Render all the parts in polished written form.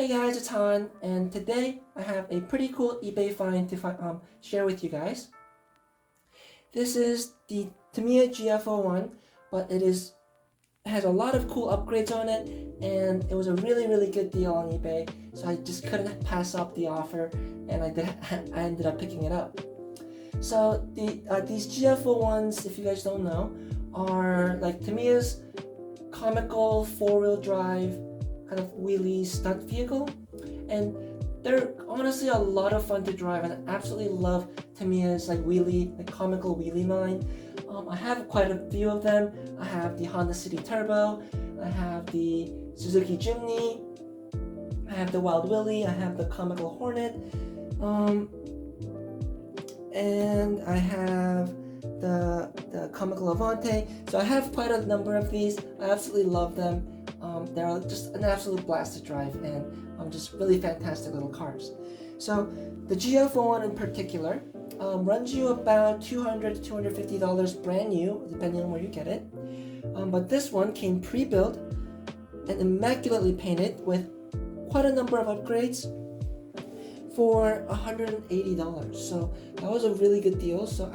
Hey guys, it's Han, and today I have a pretty cool eBay find to share with you guys. This is the Tamiya GF01, but it has a lot of cool upgrades on it, and it was a really good deal on eBay, so I just couldn't pass up the offer, and I ended up picking it up. So these GF01s, if you guys don't know, are like Tamiya's comical four-wheel drive kind of wheelie stunt vehicle, and they're honestly a lot of fun to drive, and I absolutely love Tamiya's like comical wheelie line. I have quite a few of them. I have the Honda City Turbo, I have the Suzuki Jimny, I have the Wild Willie, I have the Comical Hornet, and I have the Comical Avante. So I have quite a number of these. I absolutely love them. They're just an absolute blast to drive, and just really fantastic little cars. So the GF01 in particular runs you about $200 to $250 brand new, depending on where you get it. But this one came pre-built and immaculately painted with quite a number of upgrades for $180. So that was a really good deal. So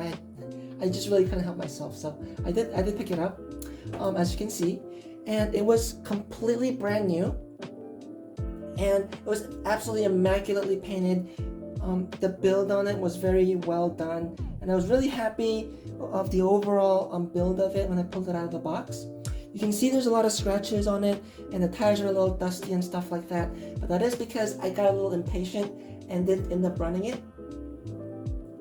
I just really couldn't help myself. So I did pick it up, as you can see, and it was completely brand new, and it was absolutely immaculately painted. The build on it was very well done, and I was really happy of the overall build of it when I pulled it out of the box. You can see there's a lot of scratches on it, and the tires are a little dusty and stuff like that, but that is because I got a little impatient and did end up running it.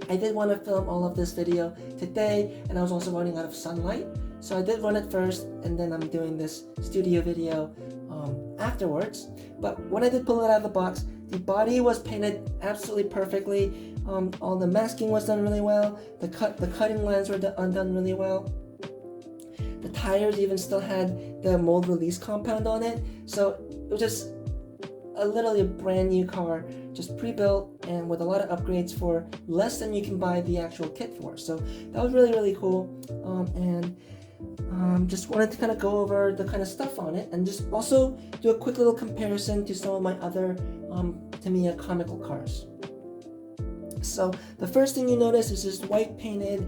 I did want to film all of this video today, and I was also running out of sunlight, so I did run it first, and then I'm doing this studio video afterwards. But when I did pull it out of the box, the body was painted absolutely perfectly. All the masking was done really well. The cutting lines were done really well. The tires even still had the mold release compound on it, so it was just literally a brand new car, just pre-built and with a lot of upgrades for less than you can buy the actual kit for. So that was really cool, and just wanted to kind of go over the kind of stuff on it, and just also do a quick little comparison to some of my other Tamiya comical cars. So the first thing you notice is this white painted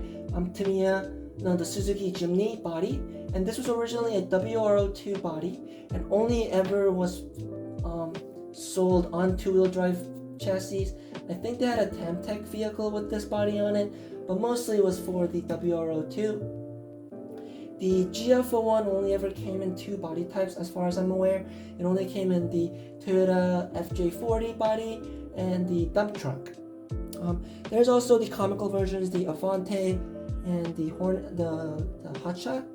Tamiya, the Suzuki Jimny body, and this was originally a WR02 body and only ever was sold on two-wheel drive chassis. I think they had a Tamtec vehicle with this body on it, but mostly it was for the WR02. The GF01 only ever came in two body types as far as I'm aware. It only came in the Toyota FJ40 body and the dump truck. There's also the comical versions, the Avante and the Hotshot,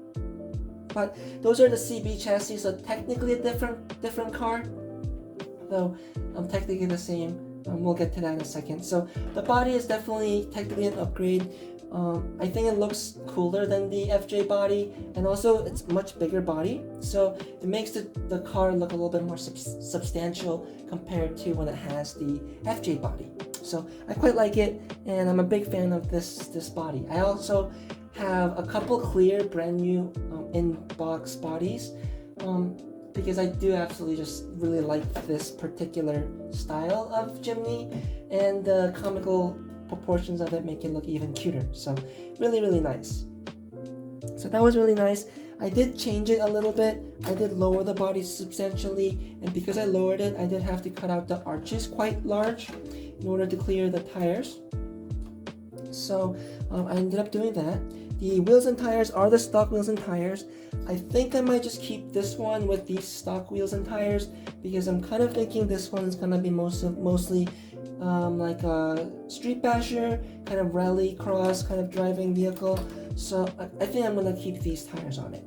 but those are the CB chassis, so technically a different car, though technically the same. We'll get to that in a second. So the body is definitely technically an upgrade. I think it looks cooler than the FJ body, and also it's much bigger body, so it makes the car look a little bit more substantial compared to when it has the FJ body. So I quite like it, and I'm a big fan of this body. I also have a couple clear brand new in-box bodies, because I do absolutely just really like this particular style of Jimny, and the comical proportions of it make it look even cuter. So really nice. So that was really nice. I did change it a little bit. I did lower the body substantially, and because I lowered it, I did have to cut out the arches quite large in order to clear the tires. So I ended up doing that. The wheels and tires are the stock wheels and tires. I think I might just keep this one with these stock wheels and tires, because I'm kind of thinking this one is gonna be mostly like a street basher, kind of rally cross kind of driving vehicle. So I think I'm gonna keep these tires on it.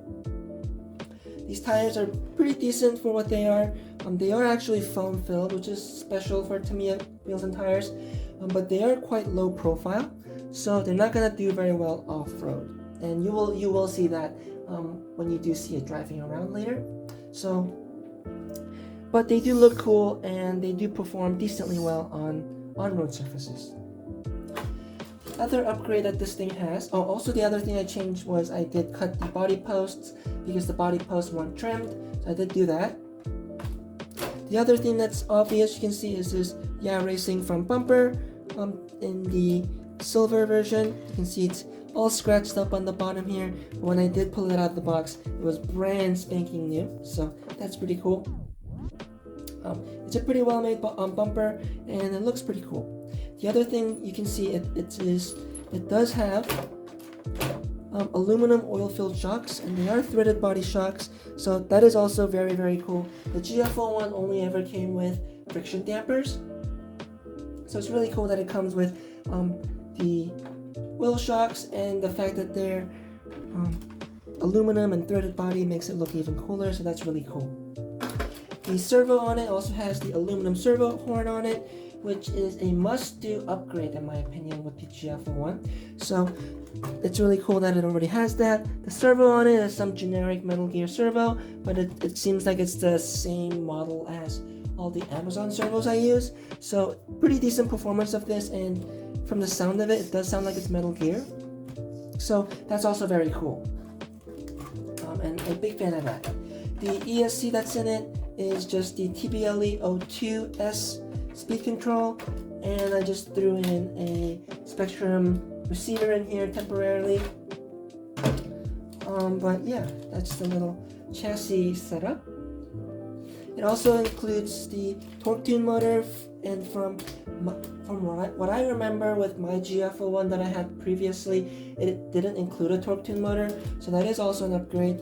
These tires are pretty decent for what they are. They are actually foam filled, which is special for Tamiya wheels and tires, but they are quite low profile, so they're not gonna do very well off-road, and you will see that when you do see it driving around later. So, but they do look cool, and they do perform decently well on road surfaces. Other upgrade that this thing has, also the other thing I changed was I did cut the body posts because the body posts weren't trimmed, so I did do that. The other thing that's obvious you can see is this Yeah Racing front bumper. In the silver version, you can see it's all scratched up on the bottom here. But when I did pull it out of the box, it was brand spanking new, so that's pretty cool. It's a pretty well made bumper, and it looks pretty cool. The other thing you can see it does have aluminum oil-filled shocks, and they are threaded body shocks, so that is also very, very cool. The GF01 only ever came with friction dampers, so it's really cool that it comes with the wheel shocks, and the fact that they're aluminum and threaded body makes it look even cooler, so that's really cool. The servo on it also has the aluminum servo horn on it, which is a must-do upgrade in my opinion with the GF01. So it's really cool that it already has that. The servo on it is some generic Metal Gear servo, but it seems like it's the same model as all the Amazon servos I use. So pretty decent performance of this, and from the sound of it, it does sound like it's Metal Gear. So that's also very cool. And a big fan of that. The ESC that's in it is just the TBLE02S speed control, and I just threw in a Spectrum receiver in here temporarily. But yeah, that's the little chassis setup. It also includes the torque tune motor, and from what I remember with my GF01 that I had previously, it didn't include a torque tune motor, so that is also an upgrade.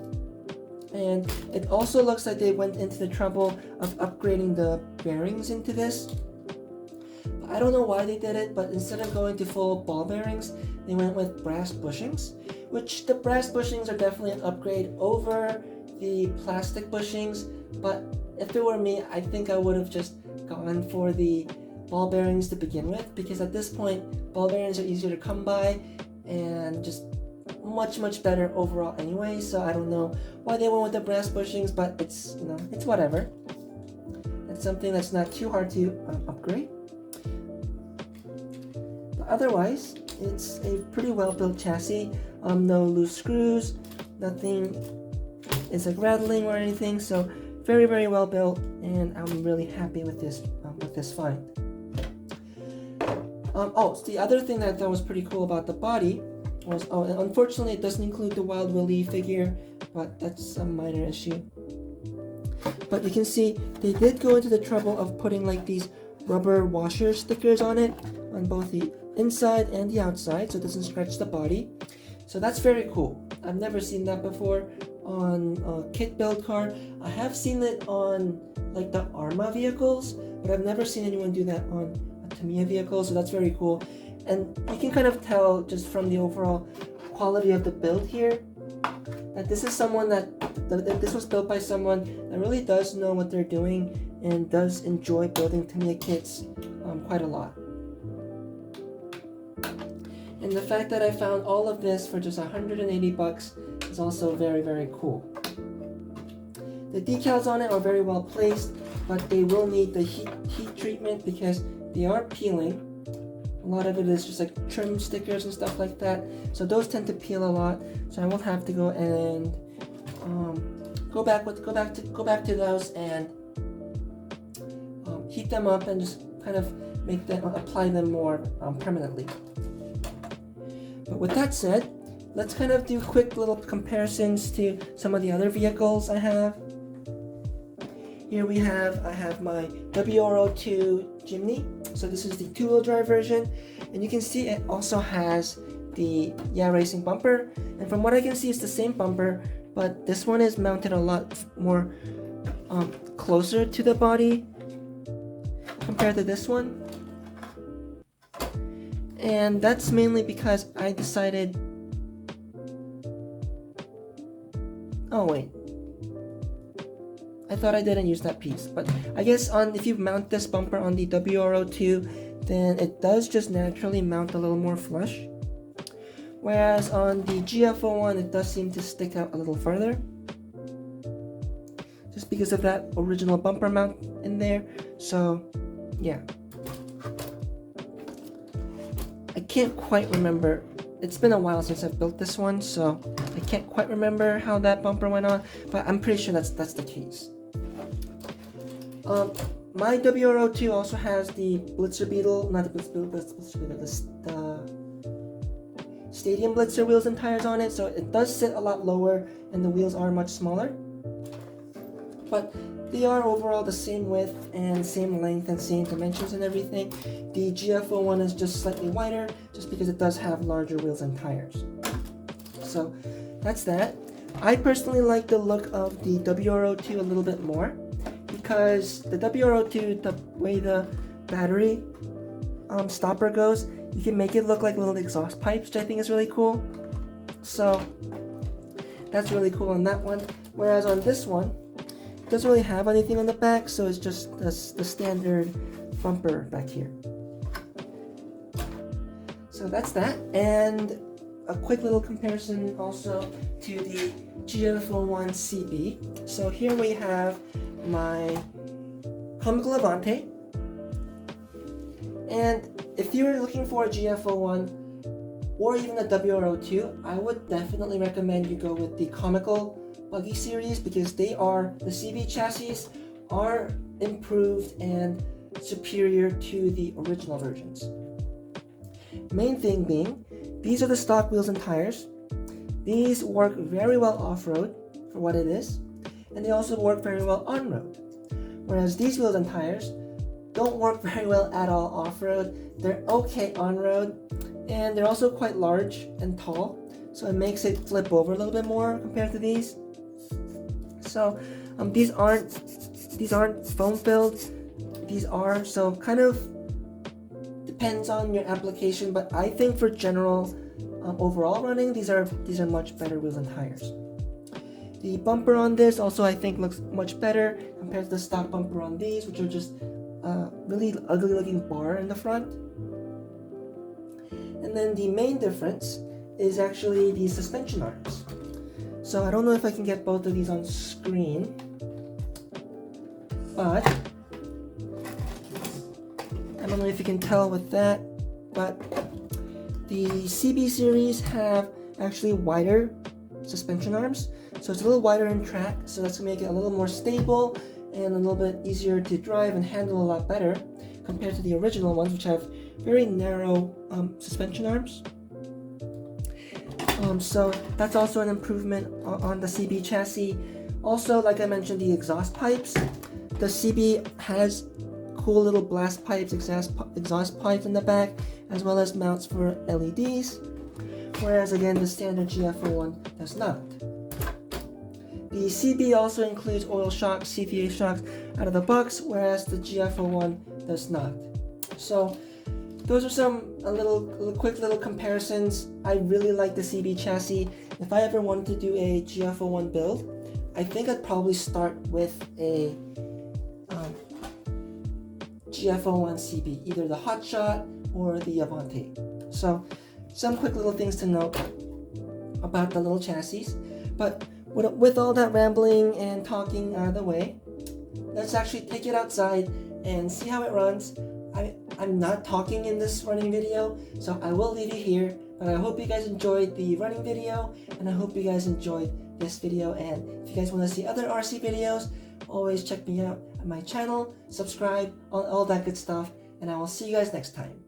And it also looks like they went into the trouble of upgrading the bearings into this. I don't know why they did it, but instead of going to full ball bearings, they went with brass bushings, which the brass bushings are definitely an upgrade over the plastic bushings. But if it were me, I think I would have just gone for the ball bearings to begin with, because at this point, ball bearings are easier to come by and just much better overall anyway. So I don't know why they went with the brass bushings, but it's, you know, it's whatever. It's something that's not too hard to upgrade. But otherwise, it's a pretty well built chassis. No loose screws, nothing is like rattling or anything. So very well built, and I'm really happy with this find. So the other thing that I thought was pretty cool about the body was, unfortunately it doesn't include the Wild Willie figure, but that's a minor issue. But you can see they did go into the trouble of putting like these rubber washer stickers on it, on both the inside and the outside, so it doesn't scratch the body. So that's very cool. I've never seen that before on a kit build car. I have seen it on like the Arma vehicles, but I've never seen anyone do that on a Tamiya vehicle, so that's very cool. And you can kind of tell just from the overall quality of the build here that this is someone that this was built by someone that really does know what they're doing and does enjoy building Tamiya kits quite a lot. And the fact that I found all of this for just $180 is also very cool. The decals on it are very well placed, but they will need the heat treatment because they are peeling. A lot of it is just like trim stickers and stuff like that, so those tend to peel a lot. So I will have to go and go back to those and heat them up and just kind of apply them more permanently. But with that said, let's kind of do quick little comparisons to some of the other vehicles I have. Here I have my WR02 Jimny. So this is the two-wheel drive version, and you can see it also has the Yeah Racing bumper. And from what I can see, it's the same bumper, but this one is mounted a lot more closer to the body compared to this one. And that's mainly because I decided... Oh wait, I thought I didn't use that piece, but I guess if you mount this bumper on the WR02, then it does just naturally mount a little more flush. Whereas on the GF01, it does seem to stick out a little further, just because of that original bumper mount in there. So yeah, I can't quite remember. It's been a while since I've built this one, so I can't quite remember how that bumper went on, but I'm pretty sure that's the case. My WR02 also has the Blitzer Beetle, not the Blitzer Beetle, the Stadium Blitzer wheels and tires on it, so it does sit a lot lower and the wheels are much smaller. But they are overall the same width and same length and same dimensions and everything. The GF01 is just slightly wider just because it does have larger wheels and tires. So that's that. I personally like the look of the WR02 a little bit more because the WR02, the way the battery stopper goes, you can make it look like little exhaust pipes, which I think is really cool. So that's really cool on that one. Whereas on this one, it doesn't really have anything on the back, so it's just the standard bumper back here. So that's that. And a quick little comparison also to the GF01 CB. So here we have my Comic Levante. And if you were looking for a GF01 or even a WR02, I would definitely recommend you go with the Comical Buggy series because the CB chassis are improved and superior to the original versions. Main thing being, these are the stock wheels and tires. These work very well off-road for what it is, and they also work very well on-road. Whereas these wheels and tires don't work very well at all off-road. They're okay on-road, and they're also quite large and tall, so it makes it flip over a little bit more compared to these. So these aren't foam filled. These are, so kind of depends on your application, but I think for general overall running, these are much better wheels and tires. The bumper on this also I think looks much better compared to the stock bumper on these, which are just really ugly looking bar in the front. And then the main difference is actually the suspension arms. So I don't know if I can get both of these on screen, but I don't know if you can tell with that, but the CB series have actually wider suspension arms, so it's a little wider in track, so that's going to make it a little more stable and a little bit easier to drive and handle a lot better compared to the original ones, which have very narrow suspension arms. So that's also an improvement on the CB chassis. Also, like I mentioned, the exhaust pipes. The CB has cool little blast pipes, exhaust pipes in the back, as well as mounts for LEDs, whereas again the standard GF01 does not. The CB also includes oil shocks, CVA shocks out of the box, whereas the GF01 does not. So those are some quick little comparisons. I really like the CB chassis. If I ever wanted to do a GF01 build, I think I'd probably start with a GF01 CB, either the Hotshot or the Avante. So some quick little things to note about the little chassis. But with all that rambling and talking out of the way, let's actually take it outside and see how it runs. I'm not talking in this running video, so I will leave you here, but I hope you guys enjoyed the running video, and I hope you guys enjoyed this video. And if you guys want to see other RC videos, always check me out on my channel, subscribe, all that good stuff, and I will see you guys next time.